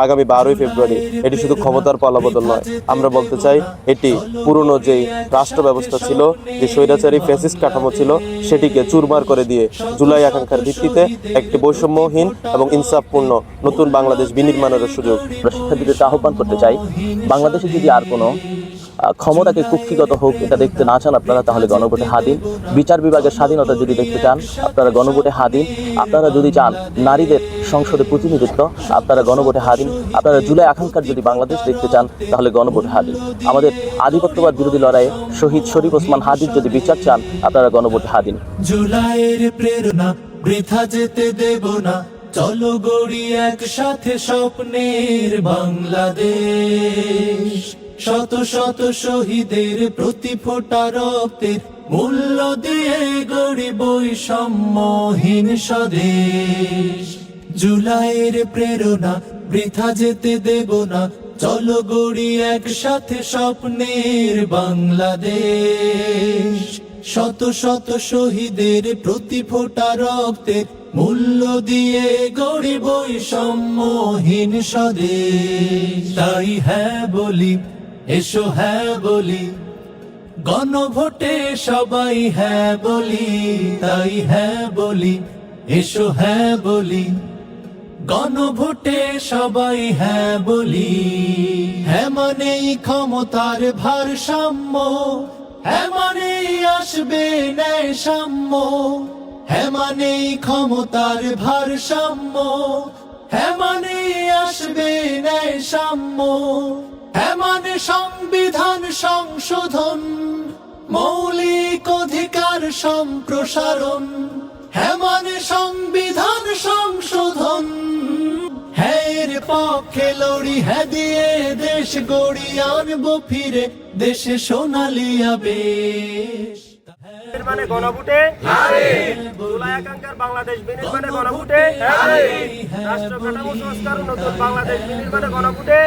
আগামী 12ই ফেব্রুয়ারি এটি শুধু ক্ষমতার পালাবদল নয়, আমরা বলতে চাই এটি পুরনো যেই রাষ্ট্র ব্যবস্থা ছিল, যে স্বৈরাচারী ফ্যাসিস্ট কাঠামো ছিল, সেটিকে চুরমার করে দিয়ে জুলাই আকাঙ্ক্ষার ভিত্তিতে একটি বৈষম্যহীন এবং ইনসাফপূর্ণ নতুন বাংলাদেশ বিনির্মাণের সুযোগ। শিক্ষার্থীদেরকে আহ্বান করতে চাই, বাংলাদেশে যদি আর কোনো ক্ষমতাকে কুক্ষিগত হোক এটা দেখতে না চান আপনারা, তাহলে গণভোটে হা দিন। বিচার বিভাগের স্বাধীনতা যদি দেখতে চান আপনারা গণভোটে হা দিন। আপনারা যদি চান নারীদের সংসদে প্রতিনিধিত্ব, আপনারা গণভোটে হা দিন। আপনারা জুলাই আকাঙ্ক্ষার যদি বাংলাদেশ দেখতে চান তাহলে গণভোটে হা দিন। আমাদের আধিপত্যবাদ বিরোধী লড়াইয়ে শহীদ শরীফ ওসমান হাদির যদি বিচার চান আপনারা গণভোটে হা দিন। জুলাইয়ের প্রেরণা বৃথা যেতে দেব না, চলো গড়ি একসাথে স্বপ্নের বাংলাদেশ। শত শত শহীদের প্রতি ফোঁটা রক্তের মূল্য দিয়ে গড়ি বৈষম্যহীন স্বদেশ। জুলাইয়ের প্রেরণা বৃথা যেতে দেব না, চলো গড়ি একসাথে স্বপ্নের বাংলাদেশ। শত শত শহীদের প্রতি ফোঁটা রক্তের মূল্য দিয়ে গড়ি বৈষম্যহীন স্বদেশ। তাই হ্যাঁ বলি, এসো হ্যাঁ বলি, গণভোটে সবাই হ্যাঁ বলি। তাই হ্যাঁ বলি, এসো হ্যাঁ বলি, গণভোটে সবাই হ্যাঁ বলি। হ্যাঁ মানেই ক্ষমতার ভারসাম্য, হ্যাঁ মানেই আসবে ন্যায় সাম্য। হ্যাঁ মানেই ক্ষমতার ভারসাম্য, হ্যাঁ মানেই আসবে ন্যায় সাম্য। হ্যাঁ মানে সংবিধান সংশোধন, মৌলিক অধিকার সম্প্রসারণ। হ্যাঁ মানে সংবিধান সংশোধন, হ্যাঁ এর পক্ষে লড়ি, হ্যাঁ দিয়ে দেশ গড়ি আনবো ফিরে দেশে সোনালী আবেশ। বিনির্মাণে গণভোটে, জুলাই আকাঙ্ক্ষার বাংলাদেশ বিনির্মাণে গণভোটে, রাষ্ট্র কাঠামো সংস্কার নতুন বাংলাদেশ বিনির্মাণে গণভোটে।